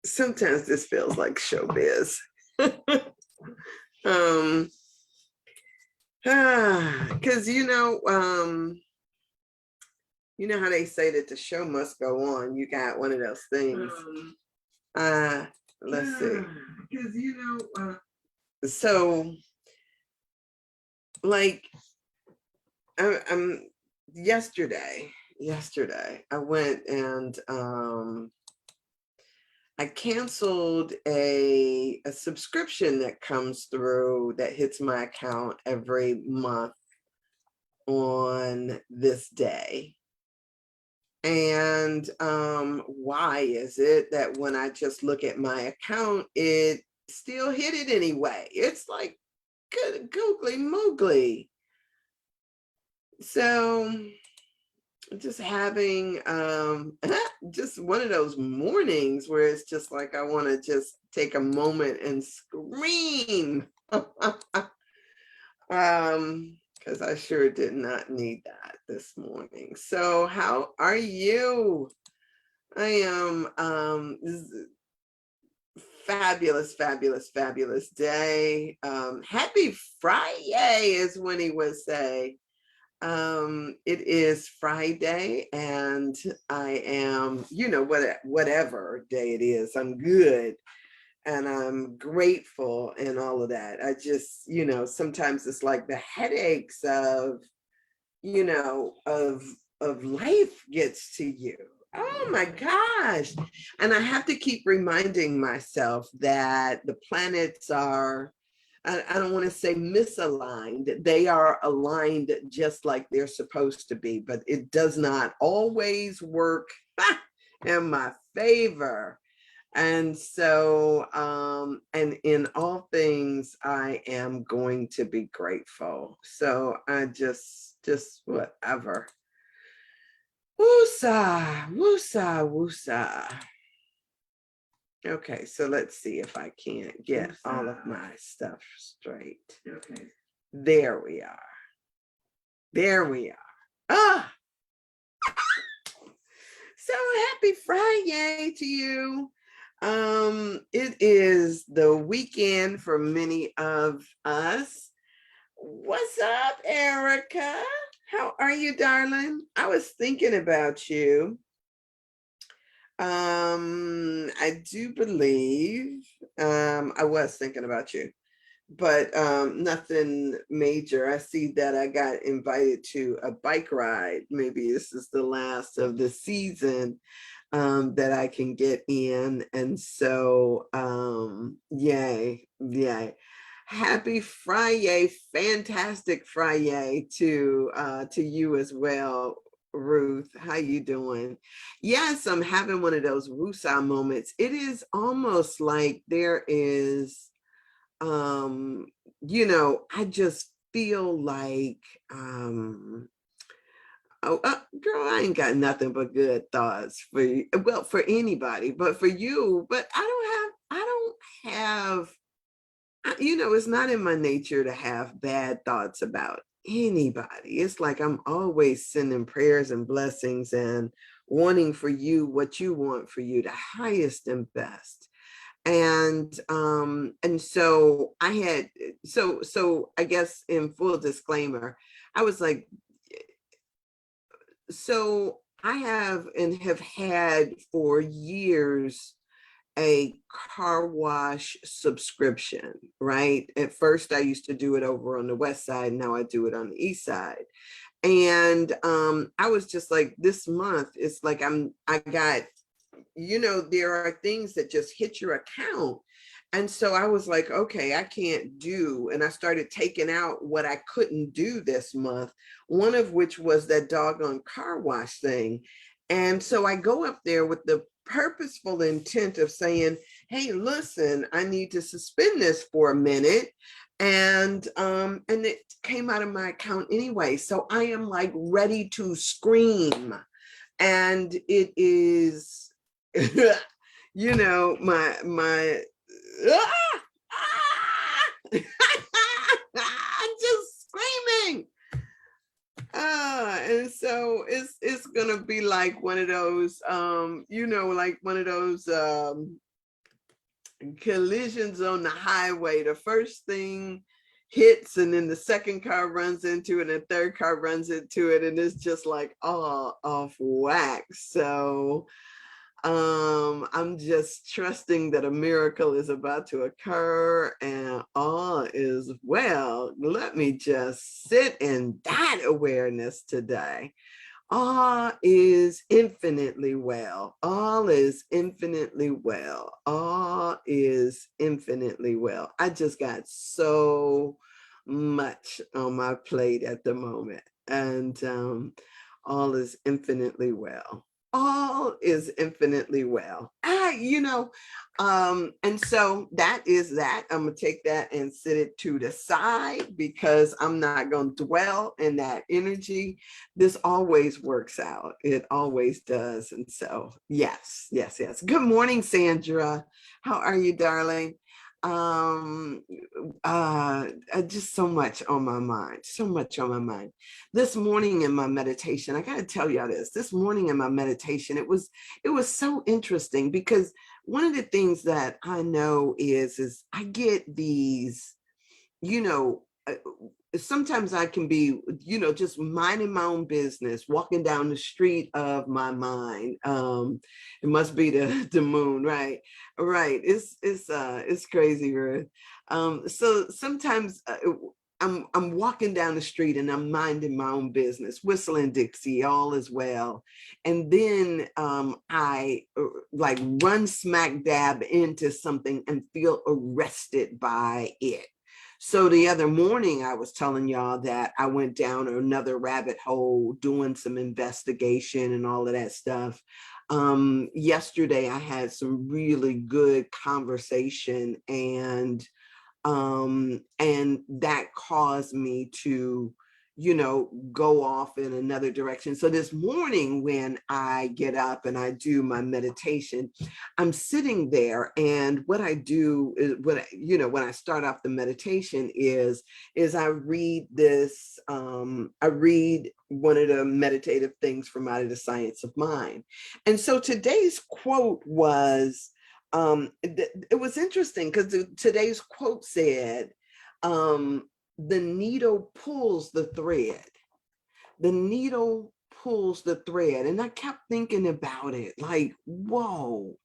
Sometimes this feels like showbiz. um, because you know how they say that the show must go on. You got one of those things. Uh, let's see. Because so like I'm yesterday I went and I canceled a subscription that comes through that hits my account every month on this day. And why is it that when I just look at my account, it still hit it anyway? It's like good googly moogly. So just having just one of those mornings where it's just like I want to just take a moment and scream. Because I sure did not need that this morning. So how are you? I am this is a fabulous, fabulous, fabulous day. Happy Friday, as Winnie would say. It is Friday, and I am, whatever day it is, I'm good and I'm grateful and all of that. I just, sometimes it's like the headaches of, you know, of of life gets to you. Oh my gosh. And I have to keep reminding myself that the planets are, I don't want to say misaligned. They are aligned just like they're supposed to be, but it does not always work in my favor. And so, and in all things, I am going to be grateful. So I just whatever. Woosah, woosah, woosah. Okay, so let's see if I can't get all of my stuff straight. Okay. There we are. There we are. Ah! So happy Friday to you. It is the weekend for many of us. What's up, Erica? How are you, darling? I was thinking about you. I do believe I was thinking about you, but nothing major. I see that I got invited to a bike ride. Maybe this is the last of the season that I can get in. And so, yay, yay. Happy Friday, fantastic Friday to you as well, Ruth. How you doing? Yes, I'm having one of those woosah moments. It is almost like there is I just feel like girl, I ain't got nothing but good thoughts for you. Well, for anybody, but for you. But I don't have, it's not in my nature to have bad thoughts about anybody. It's like I'm always sending prayers and blessings and wanting for you what you want for you, the highest and best. And so I had so I guess in full disclaimer, I was like, so I have had for years a car wash subscription, right? At first I used to do it over on the west side, now I do it on the east side. And I was just like, this month it's like I got, there are things that just hit your account. And so I was like, okay, I can't do. And I started taking out what I couldn't do this month, one of which was that doggone car wash thing. And so I go up there with the purposeful intent of saying, hey, listen, I need to suspend this for a minute. And it came out of my account anyway. So I am like ready to scream. And it is my ah, I'm just screaming. And so it's gonna be like one of those like one of those collisions on the highway. The first thing hits, and then the second car runs into it, and the third car runs into it, and it's just like all off whack. So I'm just trusting that a miracle is about to occur and all is well. Let me just sit in that awareness today. All is infinitely well. All is infinitely well. All is infinitely well. I just got so much on my plate at the moment. And all is infinitely well. All is infinitely well. And so that is that. I'm gonna take that and sit it to the side because I'm not gonna dwell in that energy. This always works out. It always does. And so yes, yes, yes. Good morning, Sandra. How are you, darling? um just so much on my mind, so much on my mind. This morning in my meditation, I got to tell y'all this morning in my meditation, it was so interesting because one of the things that I know is I get these, you know, sometimes I can be, just minding my own business, walking down the street of my mind. It must be the moon, right? Right. It's crazy, Ruth. So sometimes I'm walking down the street and I'm minding my own business, whistling Dixie, all is well. And then I like run smack dab into something and feel arrested by it. So the other morning, I was telling y'all that I went down another rabbit hole doing some investigation and all of that stuff. Yesterday, I had some really good conversation, and that caused me to, go off in another direction. So this morning when I get up and I do my meditation, I'm sitting there, and what I do is when I start off the meditation is I read this, I read one of the meditative things from Out of the Science of Mind. And so today's quote was, it was interesting because today's quote said, the needle pulls the thread. The needle pulls the thread. And I kept thinking about it like, whoa.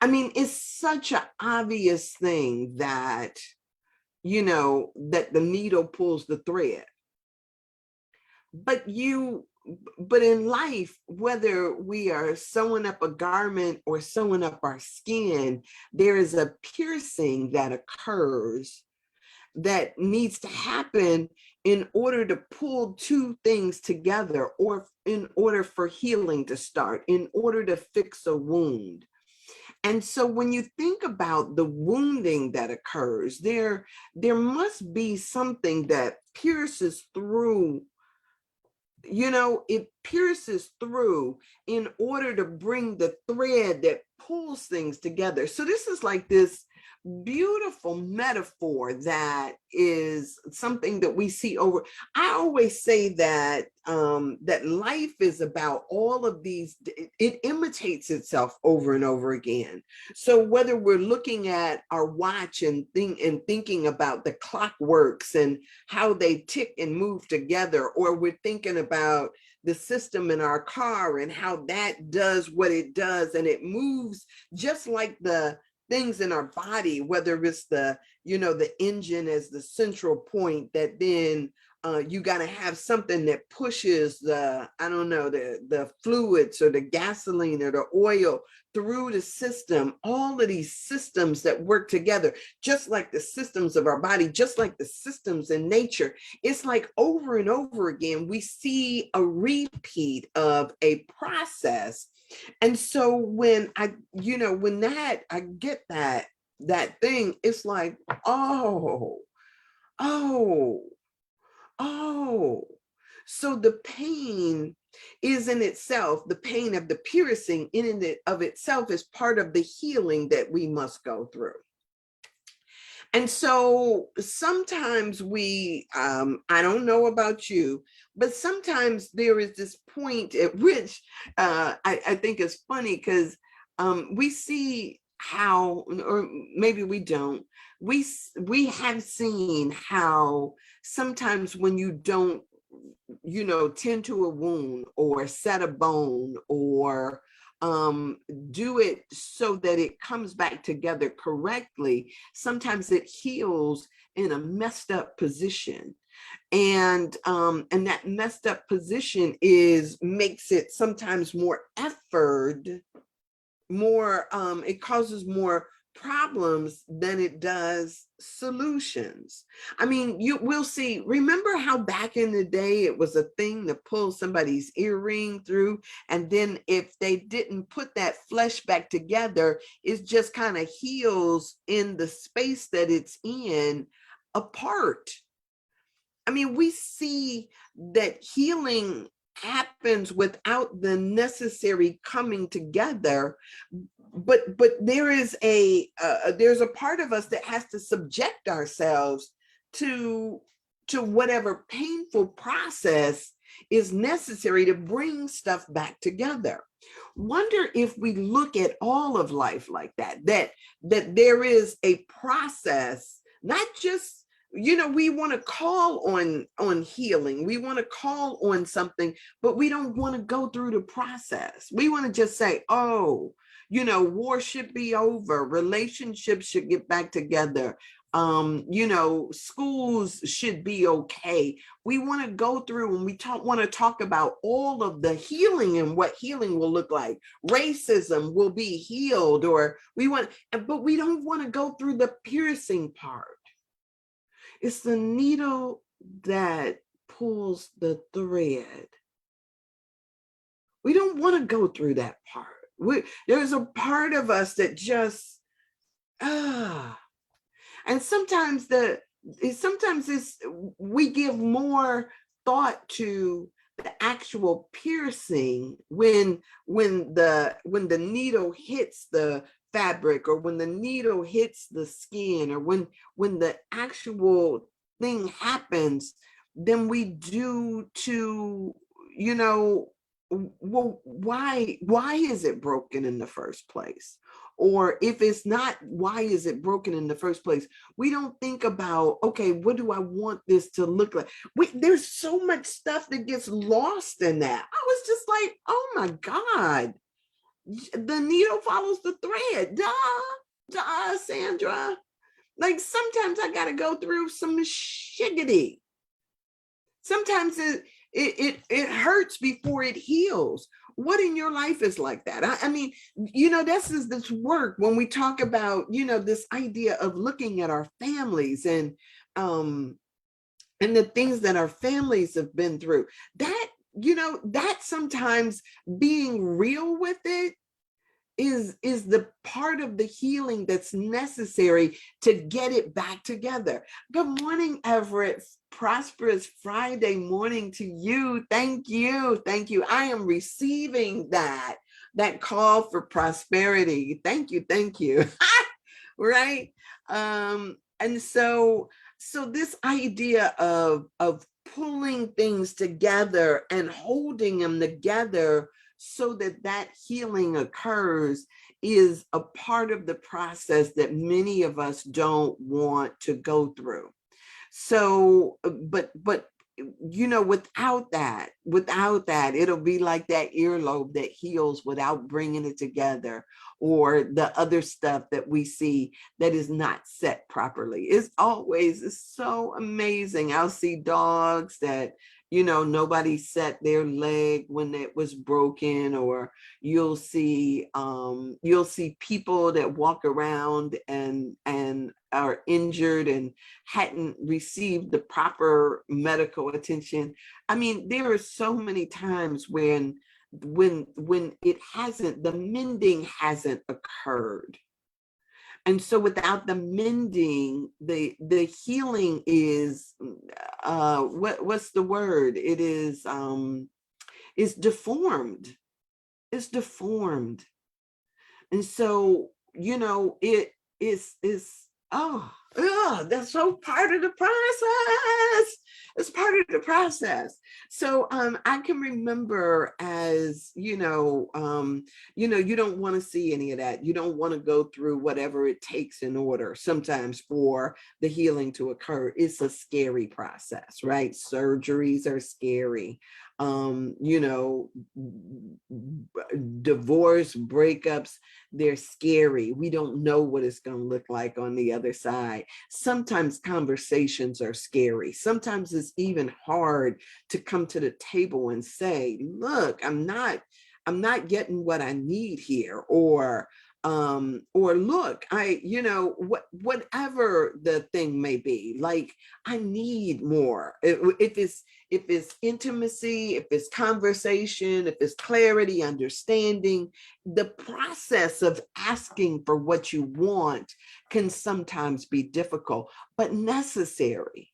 I mean, it's such an obvious thing that, that the needle pulls the thread. But in life, whether we are sewing up a garment or sewing up our skin, there is a piercing that occurs that needs to happen in order to pull two things together, or in order for healing to start, in order to fix a wound. And so when you think about the wounding that occurs, there must be something that pierces through. It pierces through in order to bring the thread that pulls things together. So this is like this beautiful metaphor that is something that we see over. I always say that that life is about all of these. It imitates itself over and over again. So whether we're looking at our watch and thinking about the clockworks and how they tick and move together, or we're thinking about the system in our car and how that does what it does, and it moves just like the things in our body, whether it's the engine as the central point, that then you got to have something that pushes the fluids or the gasoline or the oil through the system. All of these systems that work together, just like the systems of our body, just like the systems in nature. It's like over and over again, we see a repeat of a process. And so when I get that thing, it's like, oh. So the pain is in itself, the pain of the piercing in and of itself is part of the healing that we must go through. And so sometimes we, I don't know about you, but sometimes there is this point at which I think it's funny because we see how, or maybe we don't, we have seen how sometimes when you don't, tend to a wound or set a bone or do it so that it comes back together correctly, sometimes it heals in a messed up position. And that messed up position makes it sometimes more effort, more it causes more problems than it does solutions. I mean, you will see, remember how back in the day it was a thing to pull somebody's earring through, and then if they didn't put that flesh back together, it just kind of heals in the space that it's in apart. I mean, we see that healing happens without the necessary coming together, but there's a part of us that has to subject ourselves to whatever painful process is necessary to bring stuff back together. Wonder if we look at all of life like that there is a process, not just, we want to call on healing, we want to call on something, but we don't want to go through the process. We want to just say, oh, war should be over, relationships should get back together, schools should be okay. We want to go through and want to talk about all of the healing and what healing will look like. Racism will be healed, or but we don't want to go through the piercing part. It's the needle that pulls the thread. We don't want to go through that part. There's a part of us that just, and sometimes we give more thought to the actual piercing when the needle hits the fabric, or when the needle hits the skin, or when the actual thing happens, than we do to, well, why is it broken in the first place? Or if it's not, why is it broken in the first place? We don't think about, okay, what do I want this to look like? There's so much stuff that gets lost in that. I was just like, oh my God, the needle follows the thread. Duh, Sandra. Like, sometimes I got to go through some shiggity. Sometimes it hurts before it heals. What in your life is like that? I mean, this work when we talk about, this idea of looking at our families and the things that our families have been through. That sometimes being real with it is the part of the healing that's necessary to get it back together. Good morning, Everett. Prosperous Friday morning to you. Thank you. I am receiving that call for prosperity. Thank you. Right? And so this idea of pulling things together and holding them together so that healing occurs is a part of the process that many of us don't want to go through. So, but without that, it'll be like that earlobe that heals without bringing it together, or the other stuff that we see that is not set properly. It's so amazing. I'll see dogs that, nobody set their leg when it was broken, or you'll see people that walk around and are injured and hadn't received the proper medical attention. I mean, there are so many times when it hasn't, the mending hasn't occurred. And so without the mending, the healing is, what's the word? It is, deformed. It's deformed. And so, it is, That's so part of the process. It's part of the process. So I can remember, as you don't want to see any of that. You don't want to go through whatever it takes in order sometimes for the healing to occur. It's a scary process, right? Surgeries are scary. Divorce, breakups, they're scary. We don't know what it's going to look like on the other side. Sometimes conversations are scary. Sometimes it's even hard to come to the table and say, look, I'm not getting what I need here, or look, whatever the thing may be, like, I need more. If it's intimacy, if it's conversation, if it's clarity, understanding, the process of asking for what you want can sometimes be difficult, but necessary.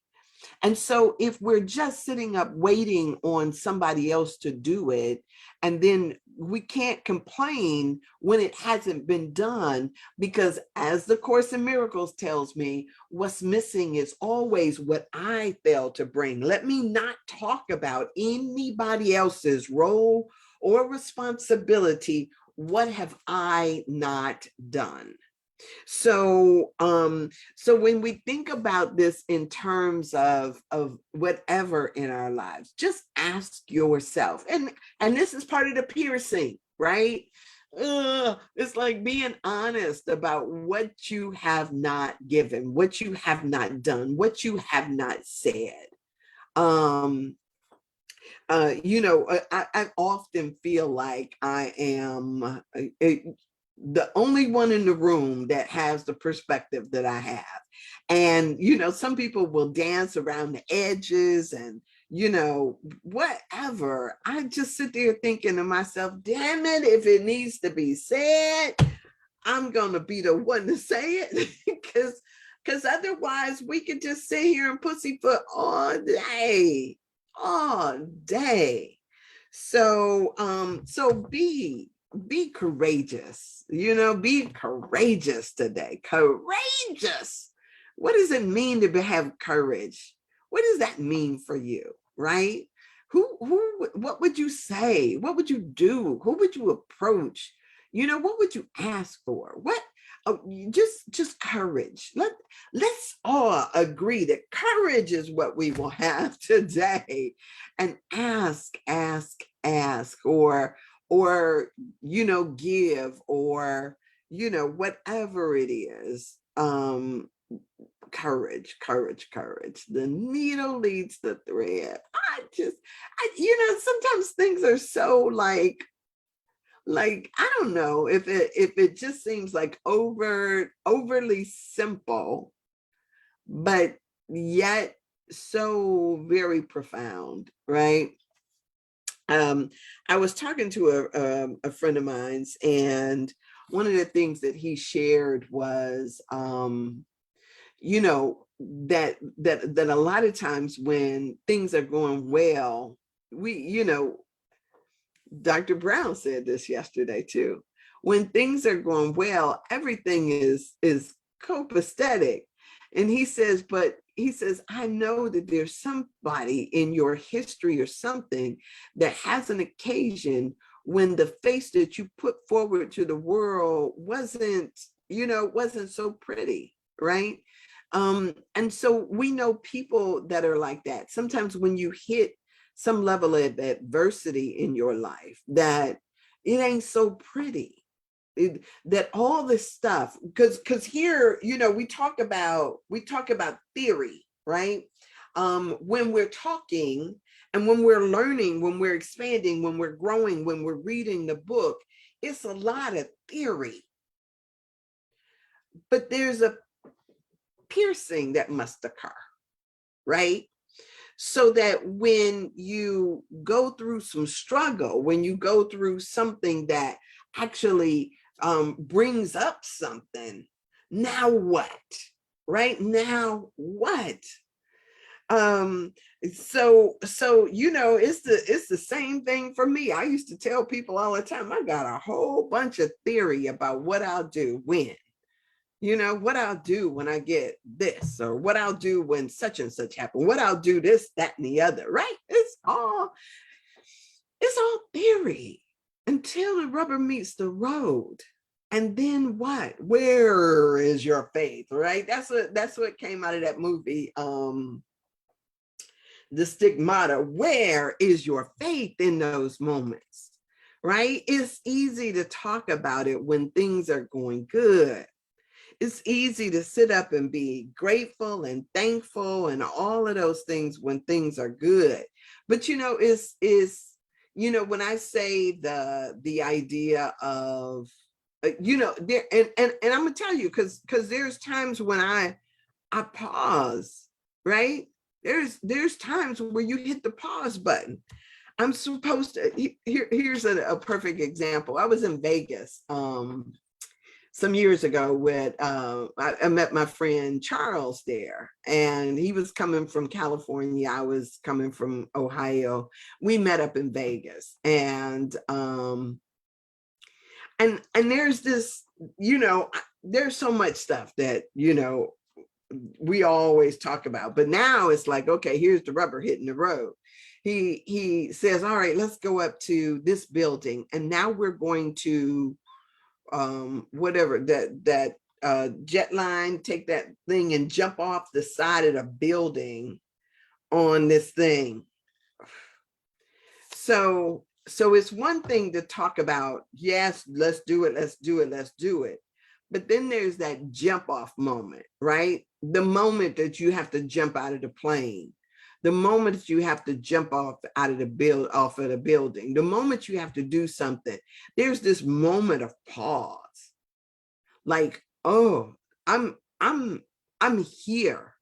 And so if we're just sitting up waiting on somebody else to do it, and then we can't complain when it hasn't been done, because as the Course in Miracles tells me, what's missing is always what I failed to bring. Let me not talk about anybody else's role or responsibility. What have I not done? So when we think about this in terms of whatever in our lives, just ask yourself, and this is part of the piercing, right? It's like being honest about what you have not given, what you have not done, what you have not said. I often feel like I am the only one in the room that has the perspective that I have. And, some people will dance around the edges and, whatever. I just sit there thinking to myself, damn it, if it needs to be said, I'm going to be the one to say it, because otherwise we could just sit here and pussyfoot all day. So be courageous, be courageous today. Courageous. What does it mean to have courage? What does that mean for you, right? What would you say? What would you do? Who would you approach? What would you ask for? What? Oh, just courage. Let's all agree that courage is what we will have today. And ask, or give, or whatever it is. Courage. The needle leads the thread. Sometimes things are so like I don't know if it just seems like overly simple, but yet so very profound, right? I was talking to a friend of mine's, and one of the things that he shared was, that a lot of times when things are going well, Dr. Brown said this yesterday too. When things are going well, everything is copacetic. And he says, I know that there's somebody in your history or something that has an occasion when the face that you put forward to the world wasn't so pretty, right? And so we know people that are like that. Sometimes when you hit some level of adversity in your life, that it ain't so pretty, that all this stuff, because here, we talk about theory, right? When we're talking and when we're learning, when we're expanding, when we're growing, when we're reading the book, it's a lot of theory, but there's a piercing that must occur, right? So that when you go through some struggle, when you go through something that actually brings up something, now what? Right? Now what? So it's the same thing for me. I used to tell people all the time, I got a whole bunch of theory about what I'll do when. You know, what I'll do when I get this, or what I'll do when such and such happen, what I'll do this, that, and the other, right? It's all theory until the rubber meets the road. And then what? Where is your faith? Right? That's what came out of that movie. The Stigmata. Where is your faith in those moments? Right? It's easy to talk about it when things are going good. It's easy to sit up and be grateful and thankful and all of those things when things are good. But when I say the idea of there, and I'm gonna tell you, because there's times when I pause, right? There's times where you hit the pause button. I'm supposed to. Here's a perfect example. I was in Vegas some years ago with I met my friend Charles there, and he was coming from California. I was coming from Ohio. We met up in Vegas, and there's this, there's so much stuff that we always talk about, but now it's like, okay, here's the rubber hitting the road. He says, all right, let's go up to this building, and now we're going to whatever that jet line, take that thing and jump off the side of the building on this thing. So it's one thing to talk about, yes, let's do it. But then there's that jump off moment, right? The moment that you have to jump out of the plane, the moment that you have to jump off of the building, the moment you have to do something, there's this moment of pause. Like, oh, I'm here.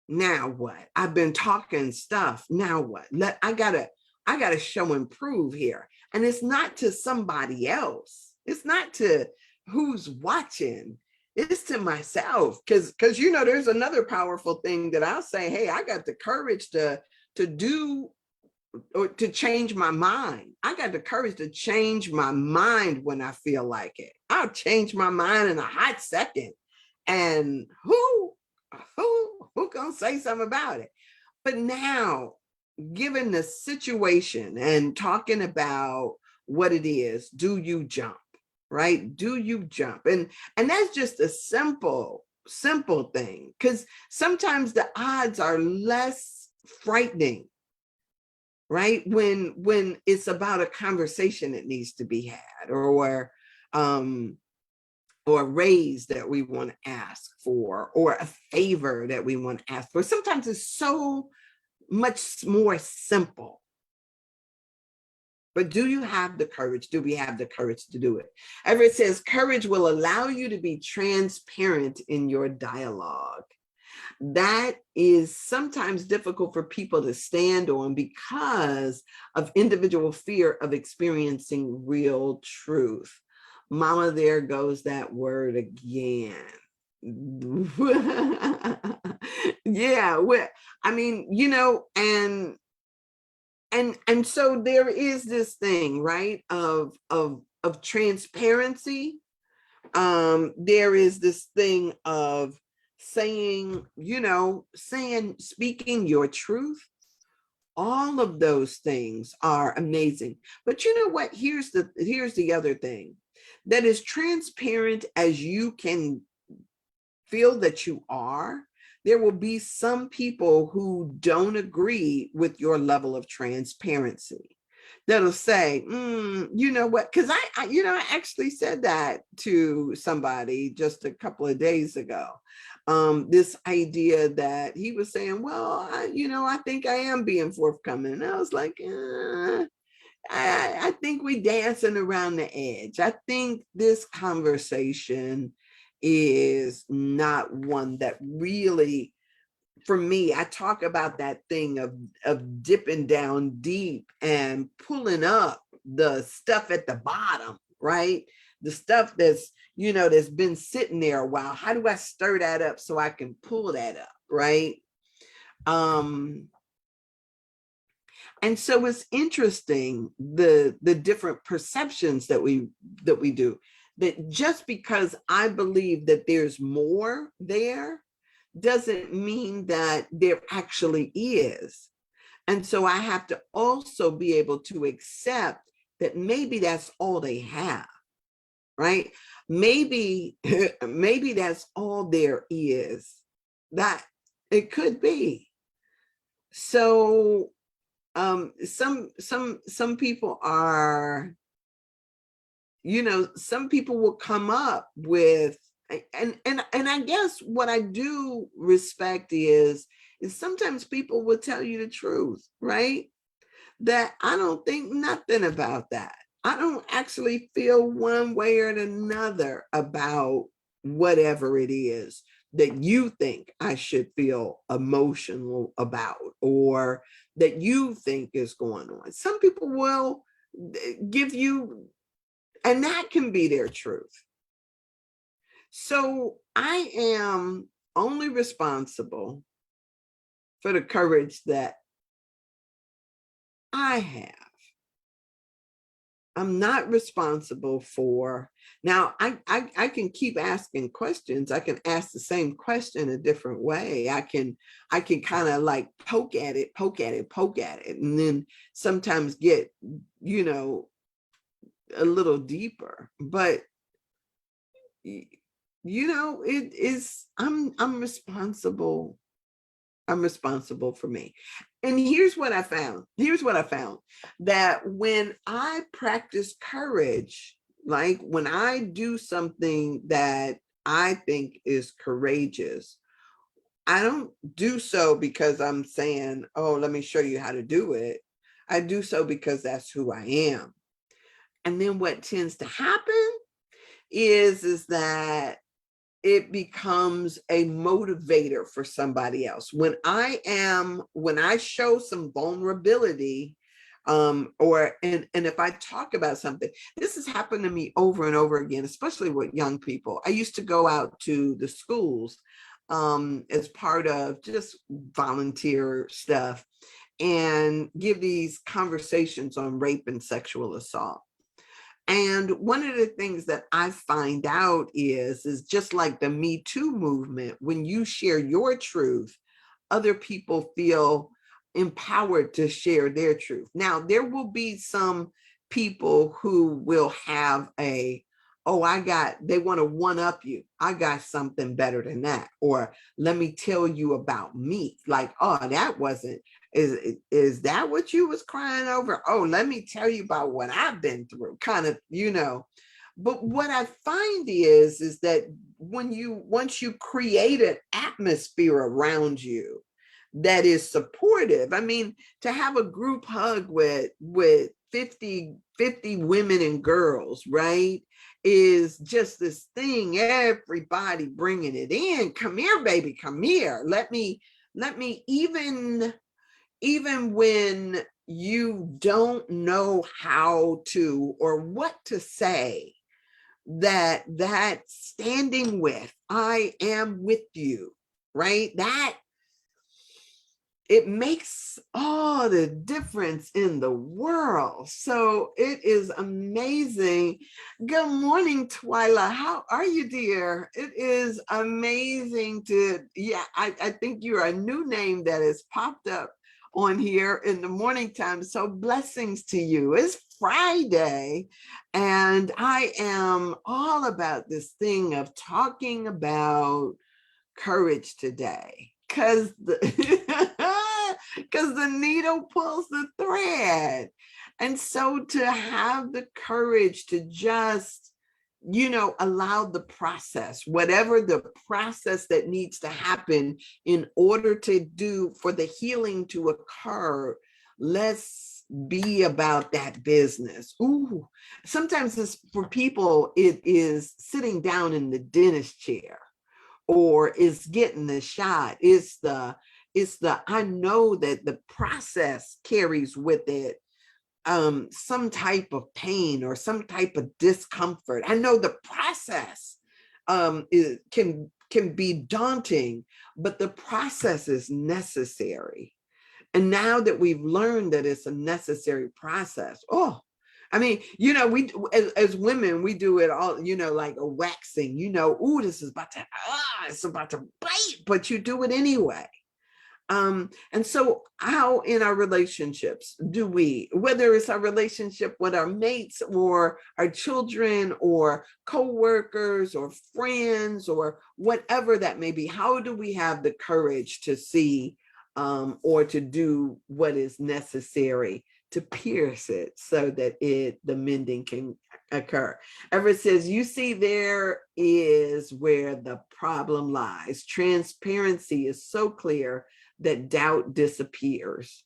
Now what? I've been talking stuff. Now what? I gotta show and prove here. And it's not to somebody else. It's not to who's watching. It's to myself. Because there's another powerful thing that I'll say, hey, I got the courage to do or to change my mind. I got the courage to change my mind when I feel like it. I'll change my mind in a hot second. And who gonna say something about it? But now, given the situation and talking about what it is, do you jump? Right? Do you jump? And that's just a simple thing, because sometimes the odds are less frightening, right? When it's about a conversation that needs to be had, or a raise that we want to ask for, or a favor that we want to ask for. Sometimes it's so much more simple. But do you have the courage? Do we have the courage to do it? Everett says, courage will allow you to be transparent in your dialogue. That is sometimes difficult for people to stand on because of individual fear of experiencing real truth. Mama, there goes that word again. Yeah, I mean, and so there is this thing, right, of transparency. There is this thing of saying, speaking your truth. All of those things are amazing. But you know what? Here's the other thing. That is transparent as you can feel that you are, there will be some people who don't agree with your level of transparency. That'll say, you know what? Because I actually said that to somebody just a couple of days ago. This idea that he was saying, well, I think I am being forthcoming. And I was like, I think we dancing around the edge. I think this conversation is not one that really, for me, I talk about that thing of dipping down deep and pulling up the stuff at the bottom, right? The stuff that's, that's been sitting there a while. How do I stir that up so I can pull that up, right? And so it's interesting, the different perceptions that we do. that just because I believe that there's more there doesn't mean that there actually is. And so I have to also be able to accept that maybe that's all they have, right? Maybe, maybe that's all there is. That it could be. So some people are, some people will come up with, and I guess what I do respect is sometimes people will tell you the truth, right? That I don't think nothing about that. I don't actually feel one way or another about whatever it is that you think I should feel emotional about, or that you think is going on. Some people will give you, and that can be their truth. So I am only responsible for the courage that I have. I'm not responsible for, now I can keep asking questions. I can ask the same question a different way. I can kind of like poke at it, and then sometimes get, a little deeper. But it is, I'm responsible. I'm responsible for me. And here's what I found. That when I practice courage, like when I do something that I think is courageous, I don't do so because I'm saying, oh, let me show you how to do it. I do so because that's who I am. And then what tends to happen is that it becomes a motivator for somebody else. When I show some vulnerability, and if I talk about something, this has happened to me over and over again, especially with young people. I used to go out to the schools as part of just volunteer stuff and give these conversations on rape and sexual assault. And one of the things that I find out is just like the Me Too movement, when you share your truth, other people feel empowered to share their truth. Now, there will be some people who will have they want to one up you. I got something better than that. Or let me tell you about me. Like, oh, that wasn't, is that what you was crying over? Oh, let me tell you about what I've been through, kind of, But what I find is that once you create an atmosphere around you that is supportive. I mean, to have a group hug with 50 women and girls, right, is just this thing, everybody bringing it in. Come here, baby, come here. Let me, even when you don't know how to or what to say, that standing with, I am with you, right? That it makes all the difference in the world. So it is amazing. Good morning, Twyla. How are you, dear? It is amazing I think you're a new name that has popped up on here in the morning time. So blessings to you. It's Friday, and I am all about this thing of talking about courage today, because the needle pulls the thread. And so to have the courage to just, allow the process, whatever the process that needs to happen in order for the healing to occur, let's be about that business. Ooh, sometimes for people, it is sitting down in the dentist chair, or is getting the shot. It's the I know that the process carries with it some type of pain or some type of discomfort. I know the process can be daunting, but the process is necessary. And now that we've learned that it's a necessary process, I mean, we as women, we do it all, like a waxing, ooh, this is about to, it's about to bite, but you do it anyway. And so how in our relationships do we, whether it's our relationship with our mates or our children or co-workers or friends or whatever that may be, how do we have the courage to see or to do what is necessary to pierce it so that the mending can occur? Everett says, you see, there is where the problem lies. Transparency is so clear that doubt disappears.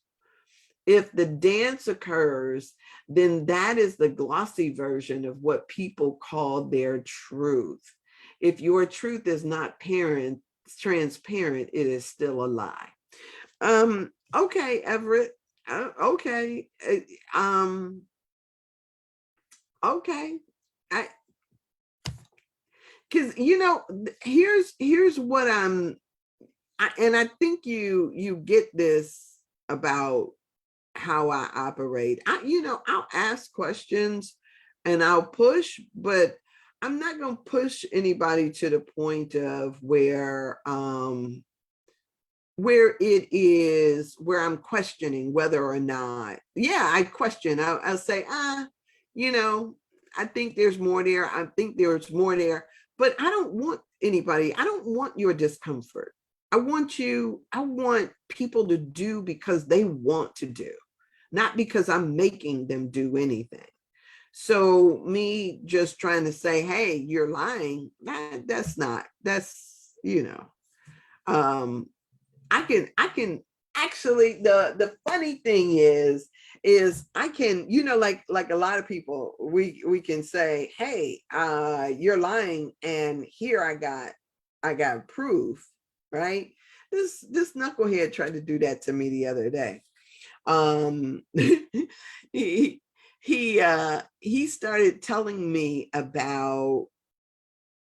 If the dance occurs, then that is the glossy version of what people call their truth. If your truth is not transparent, it is still a lie. Okay, Everett. Okay. Okay. Because here's what and I think you get this about how I operate. I'll ask questions and I'll push, but I'm not going to push anybody to the point of where it is where I'm questioning whether or not, I question. I'll say, I think there's more there. I think there's more there, but I don't want your discomfort. I want people to do because they want to do, not because I'm making them do anything. So me just trying to say, hey, you're lying, I can actually, the funny thing is I can, like a lot of people, we can say, hey, you're lying, and here I got proof, right? This knucklehead tried to do that to me the other day. He started telling me about,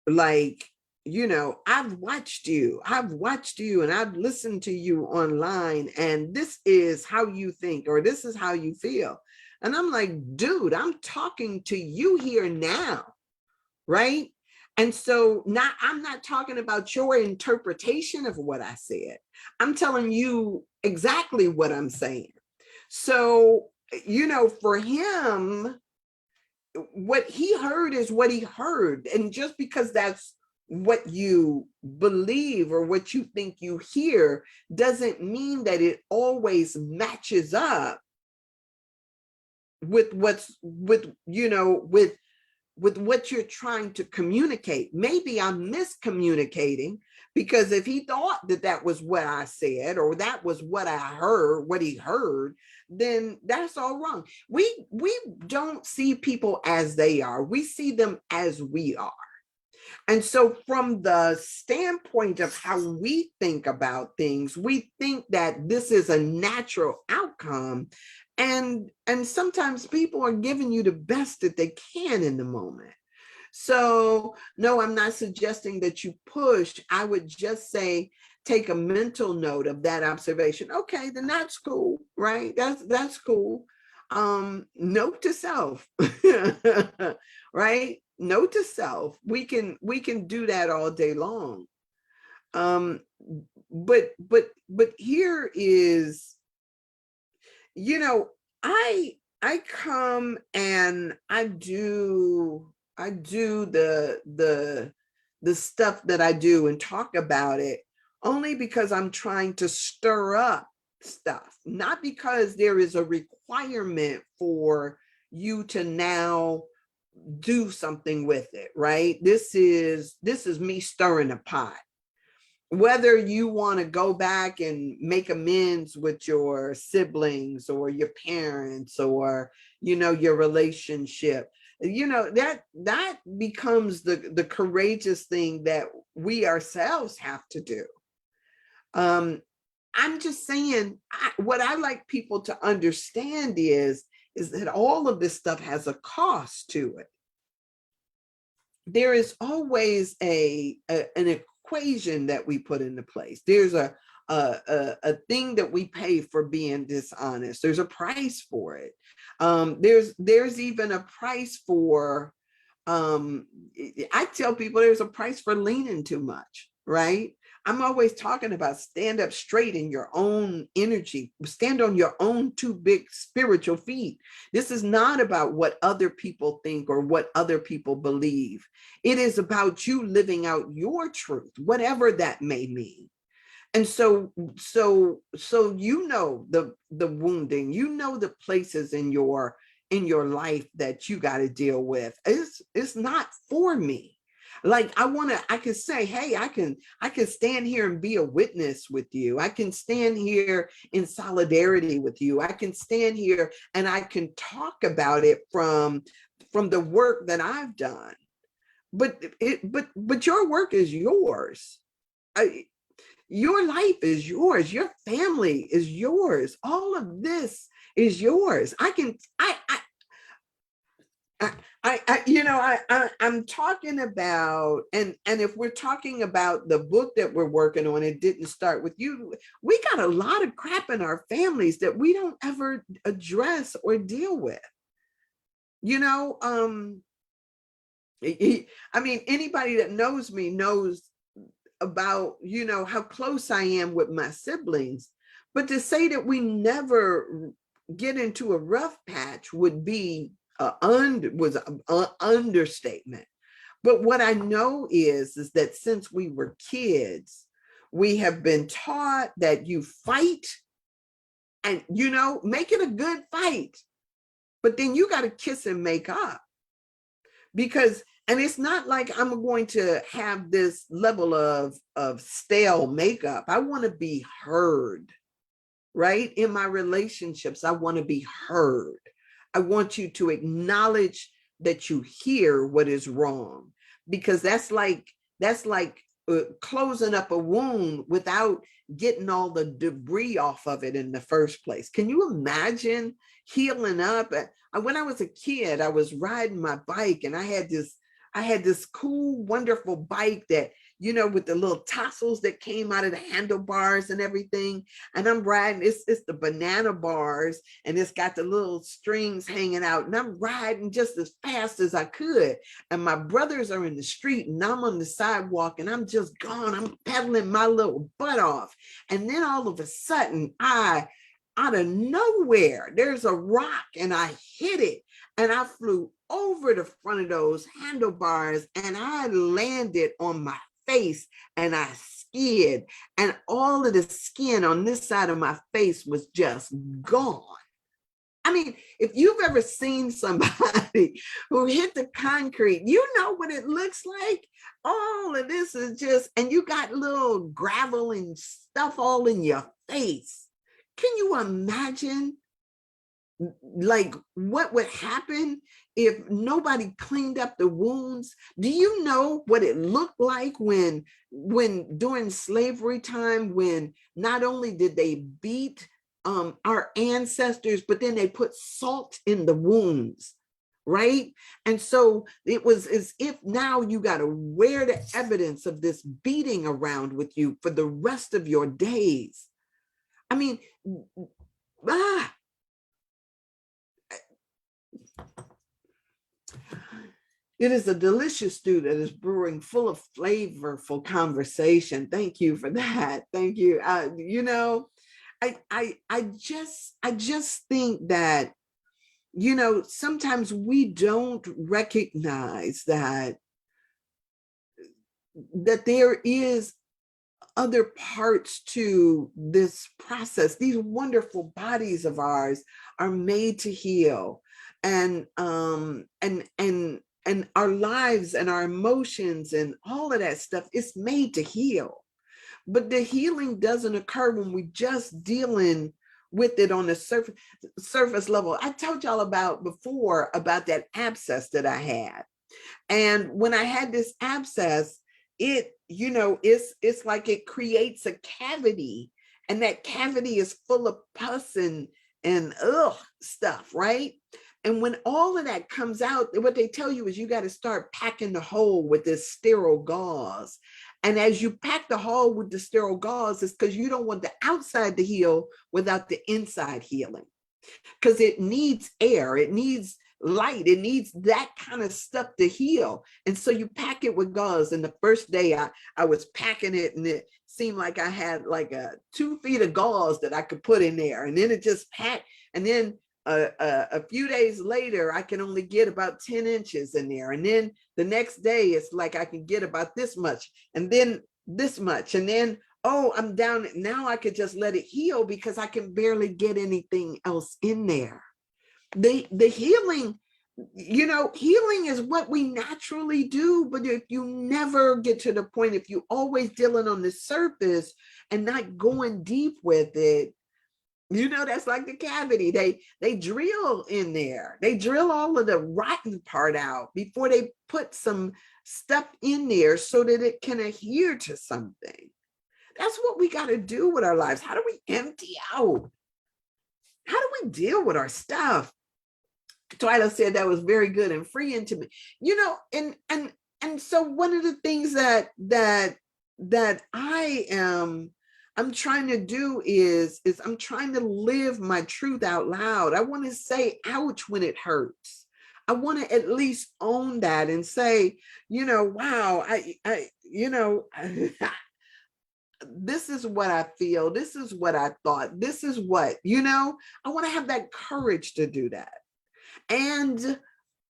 like, I've watched you and I've listened to you online, and this is how you think, or this is how you feel. And I'm like, dude, I'm talking to you here now, right? And so I'm not talking about your interpretation of what I said. I'm telling you exactly what I'm saying. So, for him, what he heard is what he heard. And just because that's what you believe or what you think you hear doesn't mean that it always matches up with what you're trying to communicate. Maybe I'm miscommunicating, because if he thought that was what I said, or that was what I heard, what he heard, then that's all wrong. We don't see people as they are. We see them as we are. And so from the standpoint of how we think about things, we think that this is a natural outcome. And sometimes people are giving you the best that they can in the moment. So no, I'm not suggesting that you push. I would just say, take a mental note of that observation. Okay, then that's cool, right? That's cool. Note to self, right? Note to self. We can do that all day long. But here is, I come and I do the stuff that I do and talk about it only because I'm trying to stir up stuff, not because there is a requirement for you to now do something with it, right? This is me stirring a pot. Whether you want to go back and make amends with your siblings or your parents or, your relationship, that becomes the courageous thing that we ourselves have to do. I'm just saying, what I like people to understand is that all of this stuff has a cost to it. There is always an equation that we put into place. There's a thing that we pay for being dishonest. There's a price for it. There's even a price for, I tell people there's a price for leaning too much, right? I'm always talking about stand up straight in your own energy, stand on your own two big spiritual feet. This is not about what other people think or what other people believe. It is about you living out your truth, whatever that may mean. And so you know the wounding, you know the places in your life that you got to deal with. It's not for me. Like I can say, hey, I can stand here and be a witness with you. I can stand here in solidarity with you. I can stand here and I can talk about it from the work that I've done. But your work is yours. Your life is yours. Your family is yours. All of this is yours. I'm talking about, and if we're talking about the book that we're working on, it didn't start with you. We got a lot of crap in our families that we don't ever address or deal with. You know, I mean, anybody that knows me knows about, how close I am with my siblings. But to say that we never get into a rough patch would be was an understatement. But what I know is that since we were kids, we have been taught that you fight and, make it a good fight. But then you got to kiss and make up. And it's not like I'm going to have this level of stale makeup. I want to be heard, right? In my relationships, I want to be heard. I want you to acknowledge that you hear what is wrong, because that's like closing up a wound without getting all the debris off of it in the first place. Can you imagine healing up? When I was a kid, I was riding my bike and I had this cool, wonderful bike that, with the little tassels that came out of the handlebars and everything. And I'm riding, it's the banana bars, and it's got the little strings hanging out. And I'm riding just as fast as I could. And my brothers are in the street and I'm on the sidewalk and I'm just gone. I'm pedaling my little butt off. And then all of a sudden, out of nowhere, there's a rock and I hit it and I flew over the front of those handlebars and I landed on my face and I skid, and all of the skin on this side of my face was just gone. I mean, if you've ever seen somebody who hit the concrete, you know what it looks like. All of this is just, and you got little gravel and stuff all in your face. Can you imagine like what would happen if nobody cleaned up the wounds? Do you know what it looked like when during slavery time, when not only did they beat our ancestors, but then they put salt in the wounds, right? And so it was as if now you got to wear the evidence of this beating around with you for the rest of your days. I mean, It is a delicious stew that is brewing, full of flavorful conversation. Thank you for that. Thank you. I just think that, sometimes we don't recognize that there is other parts to this process. These wonderful bodies of ours are made to heal, and our lives and our emotions and all of that stuff is made to heal. But the healing doesn't occur when we just dealing with it on the surface level. I told y'all before about that abscess that I had. And when I had this abscess, it's like it creates a cavity, and that cavity is full of pus and stuff, right? And when all of that comes out, what they tell you is you got to start packing the hole with this sterile gauze. And as you pack the hole with the sterile gauze, it's because you don't want the outside to heal without the inside healing. because it needs air, it needs light, it needs that kind of stuff to heal. And so you pack it with gauze. And the first day I was packing it, and it seemed like I had like 2 feet of gauze that I could put in there. And then it just packed. And then a few days later, I can only get about 10 inches in there. And then the next day, it's like I can get about this much, and then this much. And then, oh, I'm down. Now I could just let it heal because I can barely get anything else in there. The healing, healing is what we naturally do. But if you never get to the point, if you always dealing on the surface and not going deep with it, that's like the cavity. They drill in there. They drill all of the rotten part out before they put some stuff in there so that it can adhere to something. That's what we got to do with our lives. How do we empty out? How do we deal with our stuff? Twyla said that was very good and freeing to me. And so one of the things that I'm trying to do is I'm trying to live my truth out loud. I want to say ouch when it hurts. I want to at least own that and say, wow, this is what I feel. This is what I thought. This is what, I want to have that courage to do that. And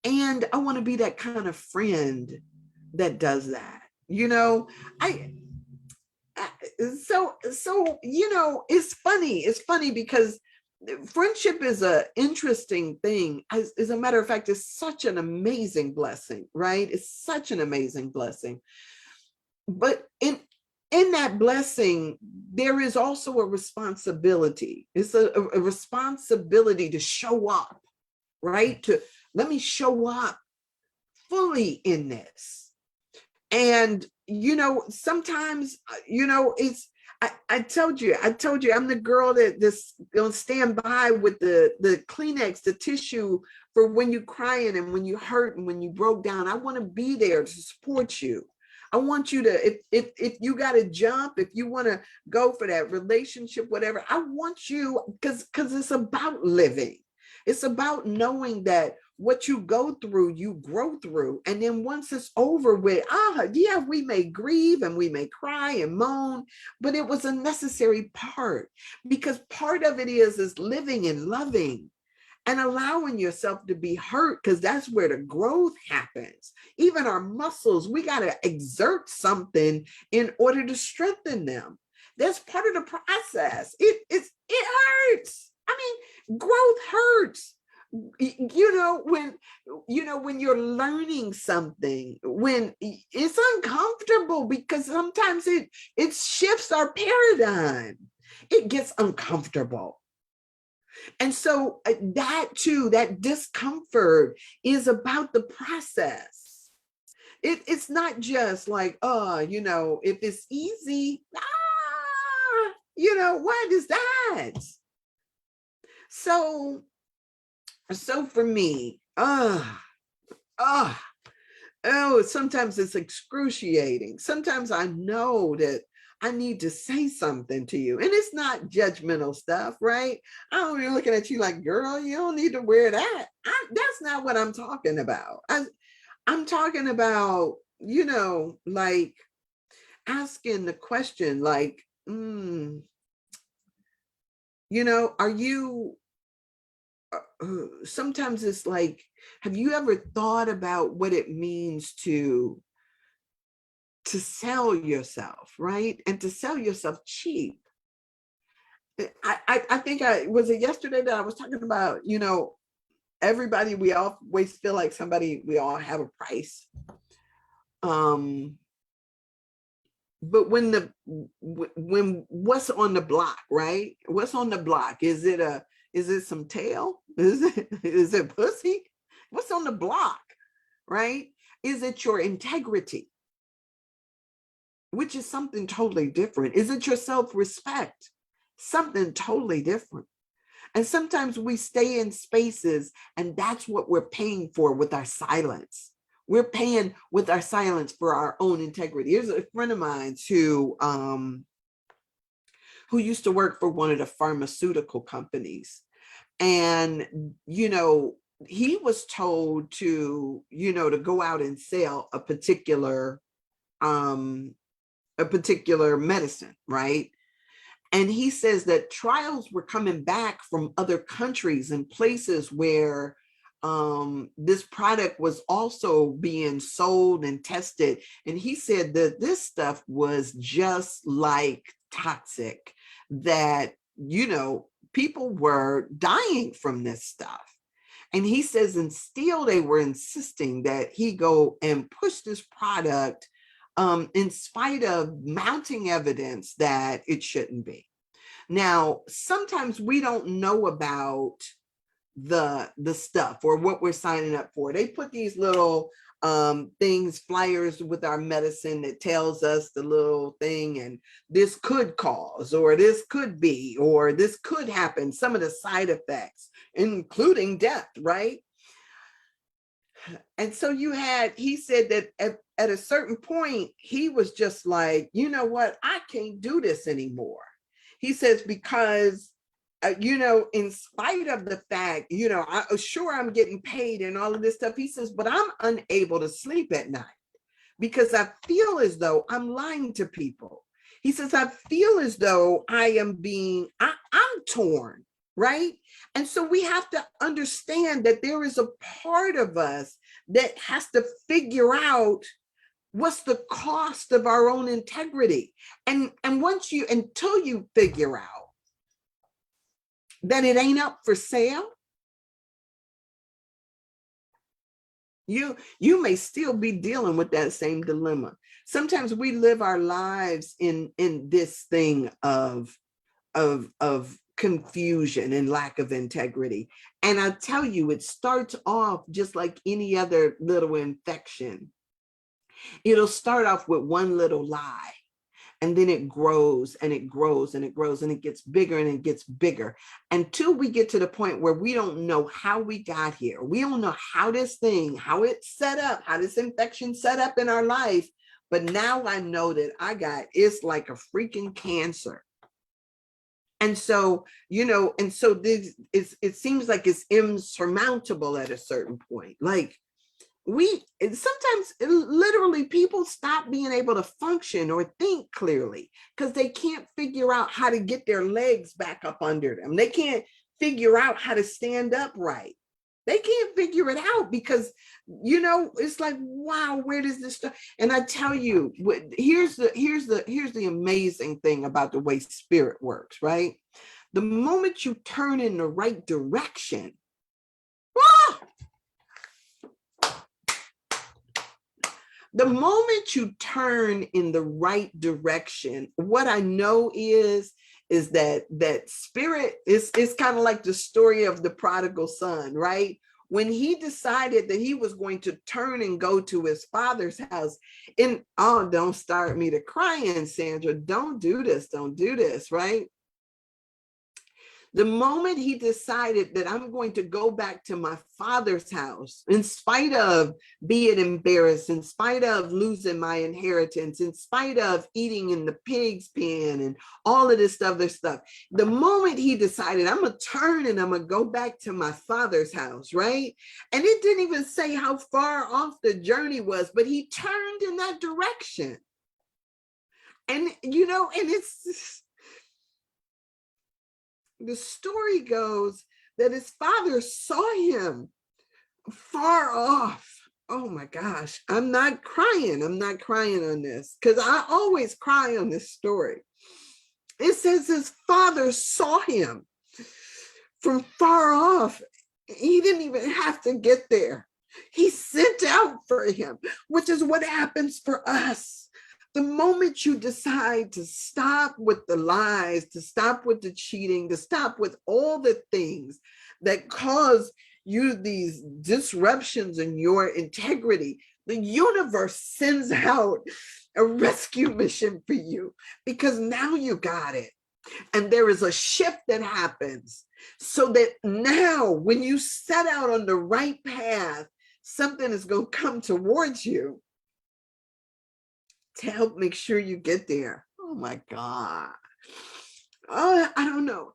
I want to be that kind of friend that does that. So it's funny. It's funny because friendship is an interesting thing. As a matter of fact, it's such an amazing blessing, right? It's such an amazing blessing. But in that blessing, there is also a responsibility. It's a responsibility to show up, right? To let me show up fully in this. And, sometimes, it's, I told you, I'm the girl that just gonna stand by with the Kleenex, the tissue for when you're crying and when you hurt and when you broke down. I want to be there to support you. I want you to, if you got to jump, if you want to go for that relationship, whatever, I want you, because it's about living. It's about knowing that what you go through, you grow through. And then once it's over with, yeah, we may grieve and we may cry and moan, but it was a necessary part, because part of it is living and loving and allowing yourself to be hurt, because that's where the growth happens. Even our muscles, we got to exert something in order to strengthen them. That's part of the process. It hurts. I mean, growth hurts. When you're learning something, when it's uncomfortable, because sometimes it shifts our paradigm. It gets uncomfortable. And so that too, that discomfort is about the process. It's not just like, if it's easy, what is that? So for me, sometimes it's excruciating. Sometimes I know that I need to say something to you. And it's not judgmental stuff, right? I don't be looking at you like, girl, you don't need to wear that. That's not what I'm talking about. I'm talking about, like asking the question, like, are you, sometimes it's like, have you ever thought about what it means to sell yourself, right? And to sell yourself cheap. I think was it yesterday that I was talking about, everybody, we always feel like somebody, we all have a price. But when what's on the block, right? What's on the block? Is it some tail? Is it pussy? What's on the block, right? Is it your integrity? Which is something totally different. Is it your self-respect? Something totally different. And sometimes we stay in spaces, and that's what we're paying for with our silence. We're paying with our silence for our own integrity. Here's a friend of mine who used to work for one of the pharmaceutical companies. And, he was told to, to go out and sell a particular medicine, right? And he says that trials were coming back from other countries and places where this product was also being sold and tested. And he said that this stuff was just like toxic, that, people were dying from this stuff. And he says, and still they were insisting that he go and push this product in spite of mounting evidence that it shouldn't be. Now, sometimes we don't know about the stuff or what we're signing up for. They put these little things, flyers with our medicine that tells us the little thing, and this could cause, or this could be, or this could happen, some of the side effects, including death, right? And so he said that at a certain point, he was just like, you know what, I can't do this anymore. He says, because, in spite of the fact, I'm getting paid and all of this stuff, he says, but I'm unable to sleep at night because I feel as though I'm lying to people. He says, I feel as though I'm torn, right? And so we have to understand that there is a part of us that has to figure out what's the cost of our own integrity. And until you figure out that it ain't up for sale, you may still be dealing with that same dilemma. Sometimes we live our lives in this thing of confusion and lack of integrity. And I tell you, it starts off just like any other little infection. It'll start off with one little lie, and then it grows and it grows and it grows and it gets bigger and it gets bigger until we get to the point where we don't know how we got here. We don't know how this set up, how this infection set up in our life. But now I know that it's like a freaking cancer. And so, it seems like it's insurmountable at a certain point. Like, sometimes literally people stop being able to function or think clearly because they can't figure out how to get their legs back up under them. They can't figure out how to stand upright. They can't figure it out because, it's like, wow, where does this start? And I tell you, here's the amazing thing about the way spirit works, right? The moment you turn in the right direction, the moment you turn in the right direction, what I know is that spirit is kind of like the story of the prodigal son, right? When he decided that he was going to turn and go to his father's house, don't start me to crying, Sandra. Don't do this, right? The moment he decided that I'm going to go back to my father's house, in spite of being embarrassed, in spite of losing my inheritance, in spite of eating in the pig's pen and all of this other stuff, the moment he decided I'm going to turn and I'm going to go back to my father's house, right? And it didn't even say how far off the journey was, but he turned in that direction. And, and it's... The story goes that his father saw him far off. Oh my gosh, I'm not crying on this because I always cry on this story. It says his father saw him from far off. He didn't even have to get there. He sent out for him, which is what happens for us. The moment you decide to stop with the lies, to stop with the cheating, to stop with all the things that cause you these disruptions in your integrity, the universe sends out a rescue mission for you because now you got it. And there is a shift that happens so that now when you set out on the right path, something is going to come towards you to help make sure you get there. Oh my God. I don't know.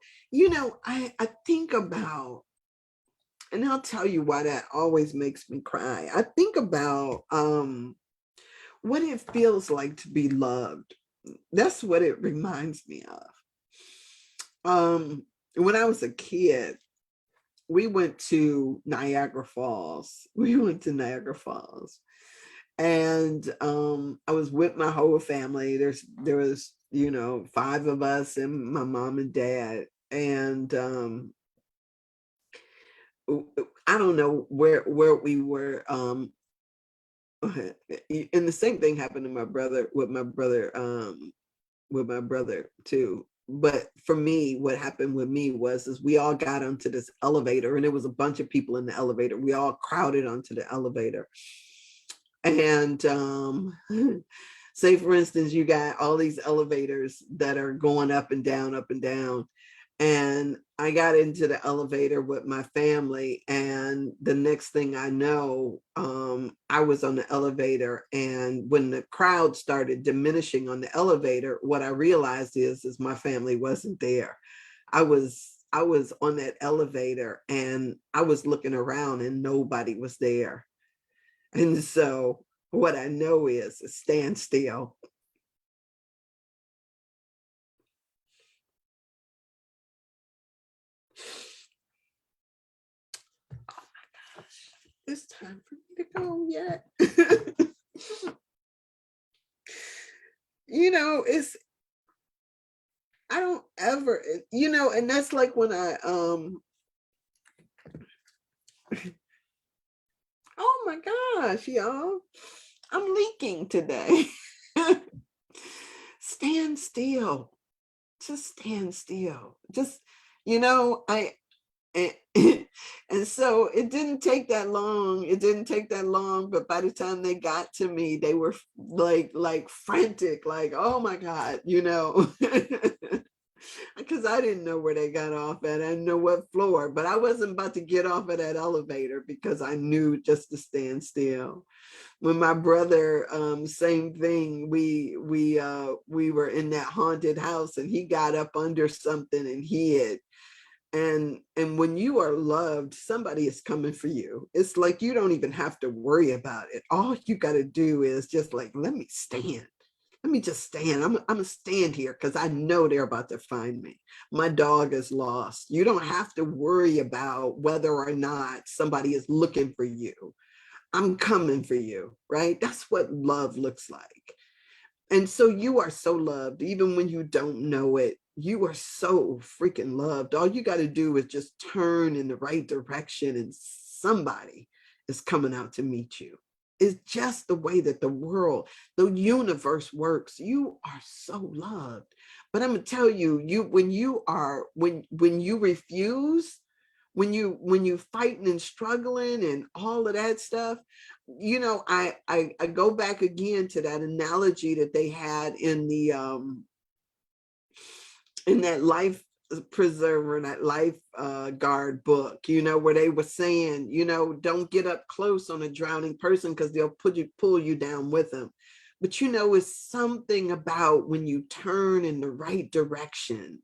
I think about, and I'll tell you why that always makes me cry. I think about what it feels like to be loved. That's what it reminds me of. When I was a kid, we went to Niagara Falls. We went to Niagara Falls. And I was with my whole family. There was, five of us and my mom and dad. And I don't know where we were. And the same thing happened to my brother with my brother too. But for me, what happened with me is we all got onto this elevator, and there was a bunch of people in the elevator. We all crowded onto the elevator. And say, for instance, you got all these elevators that are going up and down, up and down. And I got into the elevator with my family. And the next thing I know, I was on the elevator. And when the crowd started diminishing on the elevator, what I realized is my family wasn't there. I was on that elevator and I was looking around and nobody was there. And so what I know is stand still. Oh my gosh, it's time for me to go yet. It's, I don't ever, and that's like when I, oh my gosh, y'all, I'm leaking today. Stand still. Just stand still. Just, I, and, and so it didn't take that long. It didn't take that long, but by the time they got to me, they were like frantic, like, oh my God, because I didn't know where they got off at. I didn't know what floor, but I wasn't about to get off of that elevator because I knew just to stand still. When my brother, same thing, we were in that haunted house and he got up under something and hid. And when you are loved, somebody is coming for you. It's like you don't even have to worry about it. All you got to do is just like, let me stand. Let me just stand. I'm gonna stand here because I know they're about to find me. My dog is lost. You don't have to worry about whether or not somebody is looking for you. I'm coming for you, right? That's what love looks like. And so you are so loved, even when you don't know it. You are so freaking loved. All you got to do is just turn in the right direction and somebody is coming out to meet you. It's just the way that the universe works. You are so loved. But I'm gonna tell you, when you refuse, when you fighting and struggling and all of that stuff, I go back again to that analogy that they had in the in that life preserver, that life guard book, where they were saying, don't get up close on a drowning person because they'll pull you down with them. But it's something about when you turn in the right direction,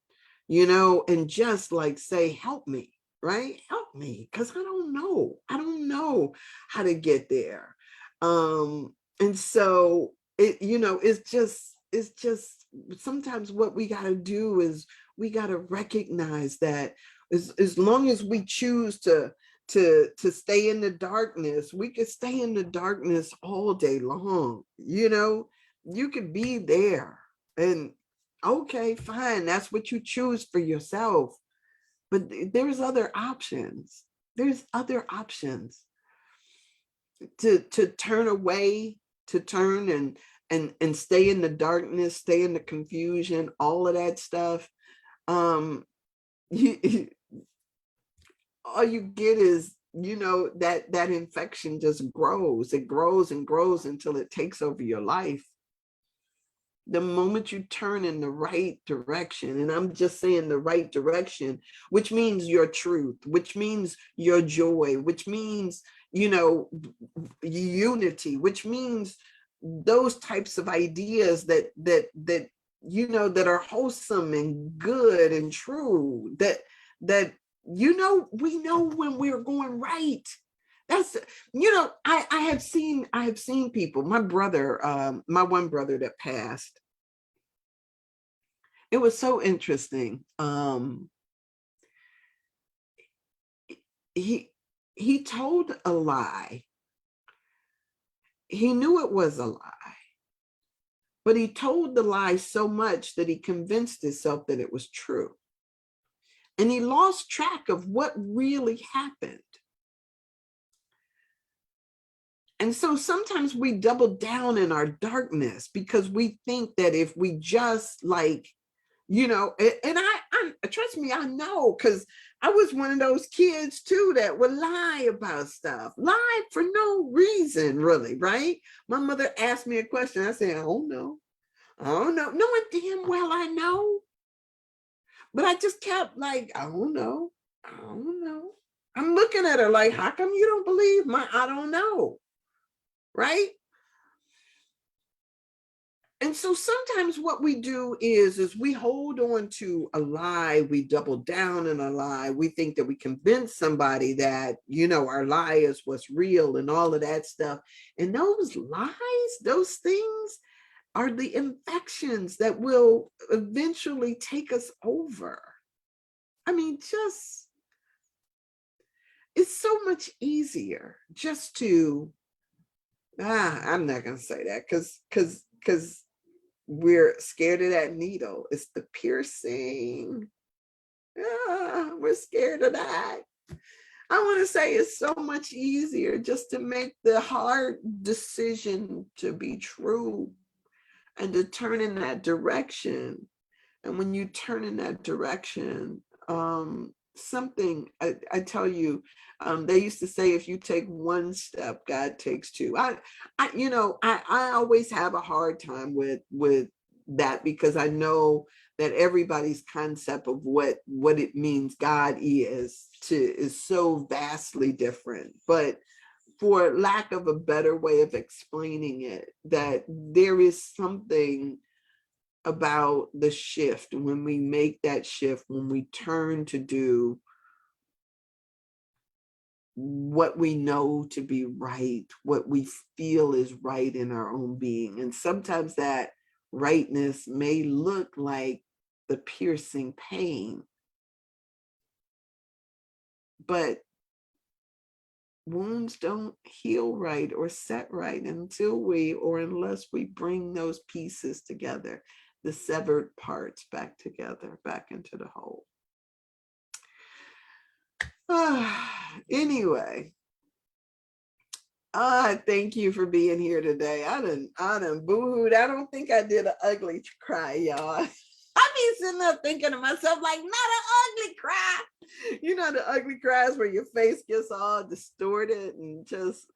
and just like say, help me, right? Help me, because I don't know how to get there. And so it's just sometimes what we got to do is we got to recognize that as long as we choose to stay in the darkness, we could stay in the darkness all day long. You could be there and okay, fine, that's what you choose for yourself, but there's other options. There's other options to turn away, to turn and stay in the darkness, stay in the confusion, all of that stuff. You, all you get is, that infection just grows. It grows and grows until it takes over your life. The moment you turn in the right direction, and I'm just saying the right direction, which means your truth, which means your joy, which means, unity, which means those types of ideas that that are wholesome and good and true, that we know when we're going right. That's, I have seen people. My brother, my one brother that passed, it was so interesting. He told a lie. He knew it was a lie, but he told the lie so much that he convinced himself that it was true. And he lost track of what really happened. And so sometimes we double down in our darkness because we think that if we just and I trust me, I know, because I was one of those kids too that would lie about stuff, lie for no reason, really, right? My mother asked me a question. I said, I don't know, knowing damn well I know. But I just kept like, I don't know. I'm looking at her like, how come you don't believe I don't know, right? And so sometimes what we do is we hold on to a lie, we double down in a lie, we think that we convince somebody that, our lie is what's real and all of that stuff. And those lies, those things are the infections that will eventually take us over. I mean, it's so much easier just to, I'm not going to say that because we're scared of that needle. It's the piercing. We're scared of that. I want to say it's so much easier just to make the hard decision to be true and to turn in that direction. And when you turn in that direction, something, I tell you, they used to say, if you take one step, God takes two. I always have a hard time with that, because I know that everybody's concept of what it means God is so vastly different. But for lack of a better way of explaining it, that there is something about the shift when we make that shift, when we turn to do what we know to be right, what we feel is right in our own being. And sometimes that rightness may look like the piercing pain, but wounds don't heal right or set right unless we bring those pieces together, the severed parts back together, back into the whole. Anyway, thank you for being here today. I done boo-hooed. I don't think I did an ugly cry, y'all. I be sitting there thinking to myself, like, not an ugly cry. The ugly cries where your face gets all distorted and just,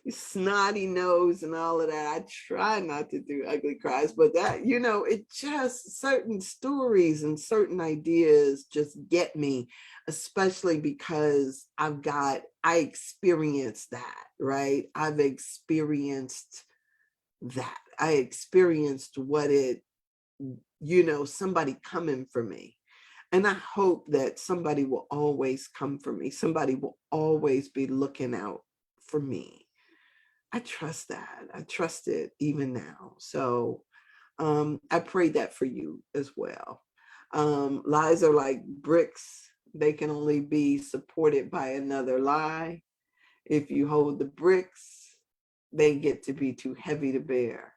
snotty nose and all of that. I try not to do ugly cries, but that, it just, certain stories and certain ideas just get me, especially because I experienced that, right? I've experienced that. I experienced what it, somebody coming for me. And I hope that somebody will always come for me. Somebody will always be looking out for me. I trust that. I trust it even now. So I pray that for you as well. Lies are like bricks. They can only be supported by another lie. If you hold the bricks, they get to be too heavy to bear.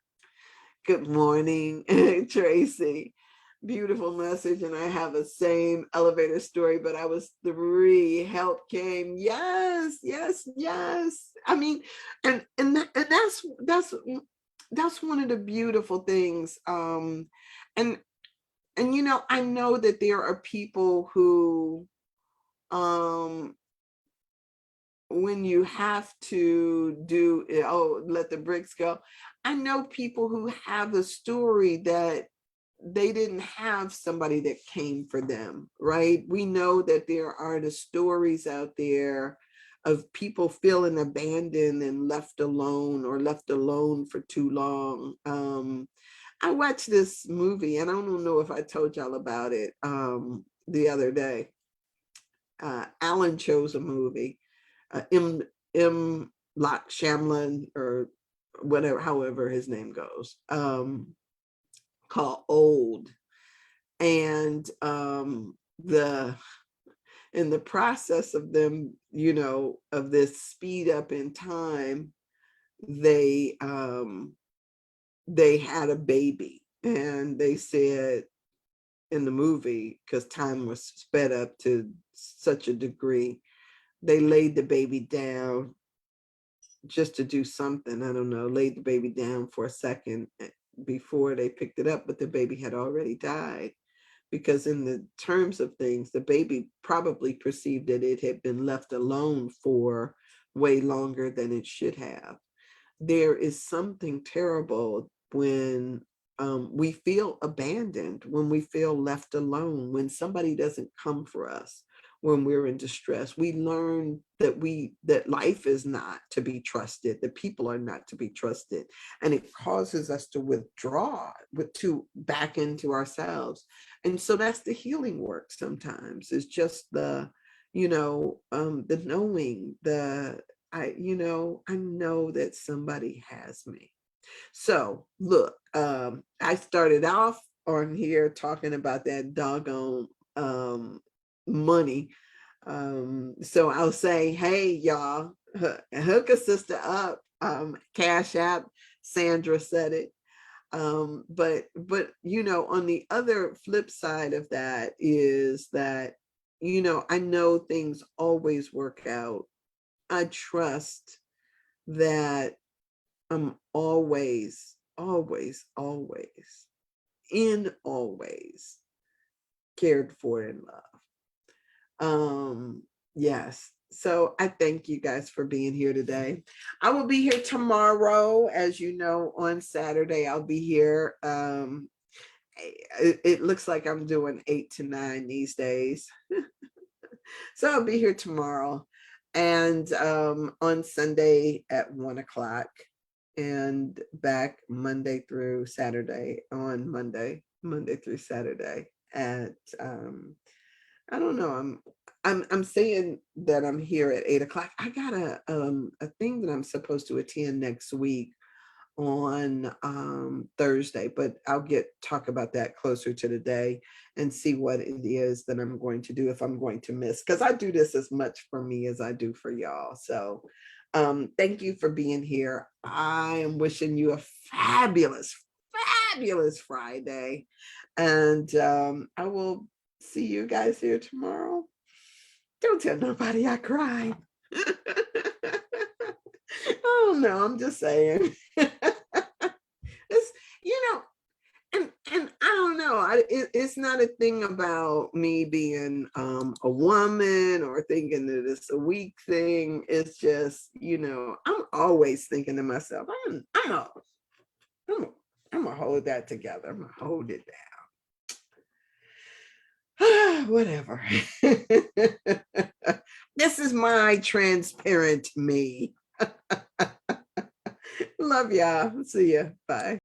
Good morning, Tracy. Beautiful message. And I have the same elevator story, but I was 3. Help came. Yes. I mean, and that's one of the beautiful things. And I know that there are people who, when you have to do, let the bricks go. I know people who have a story that they didn't have somebody that came for them, right? We know that there are the stories out there of people feeling abandoned and left alone for too long. I watched this movie, and I don't know if I told y'all about it the other day. Alan chose a movie, M. Lock Shamlin, or whatever, however his name goes, called Old. And the in the process of them, of this speed up in time, they had a baby, and they said in the movie, because time was sped up to such a degree, they laid the baby down just to do something. I don't know, laid the baby down for a second before they picked it up, but the baby had already died. Because in the terms of things, the baby probably perceived that it had been left alone for way longer than it should have. There is something terrible when we feel abandoned, when we feel left alone, when somebody doesn't come for us, when we're in distress. We learn that life is not to be trusted, that people are not to be trusted, and it causes us to withdraw back into ourselves. And so that's the healing work. Sometimes it's just the knowing, I know that somebody has me. So look, I started off on here talking about that doggone money. So I'll say, hey, y'all, hook a sister up. Cash App, Sandra said it. But on the other flip side of that is that, I know things always work out. I trust that I'm always, always, always, always cared for and loved. Yes. So I thank you guys for being here today. I will be here tomorrow. As you know, on Saturday, I'll be here. It looks like I'm doing 8 to 9 these days. So I'll be here tomorrow, and on Sunday at 1:00, and back Monday through Saturday, on Monday through Saturday at I don't know. I'm saying that I'm here at 8:00. I got a thing that I'm supposed to attend next week on Thursday, but I'll talk about that closer to the day and see what it is that I'm going to do, if I'm going to miss, because I do this as much for me as I do for y'all. So thank you for being here. I am wishing you a fabulous, fabulous Friday, and I will see you guys here tomorrow. Don't tell nobody I cried. Oh no, I'm just saying. It's, and I don't know. It's not a thing about me being a woman or thinking that it's a weak thing. It's just, I'm always thinking to myself, I'm gonna hold that together. I'm gonna hold it down. Whatever. This is my transparent me. Love y'all. See ya. Bye.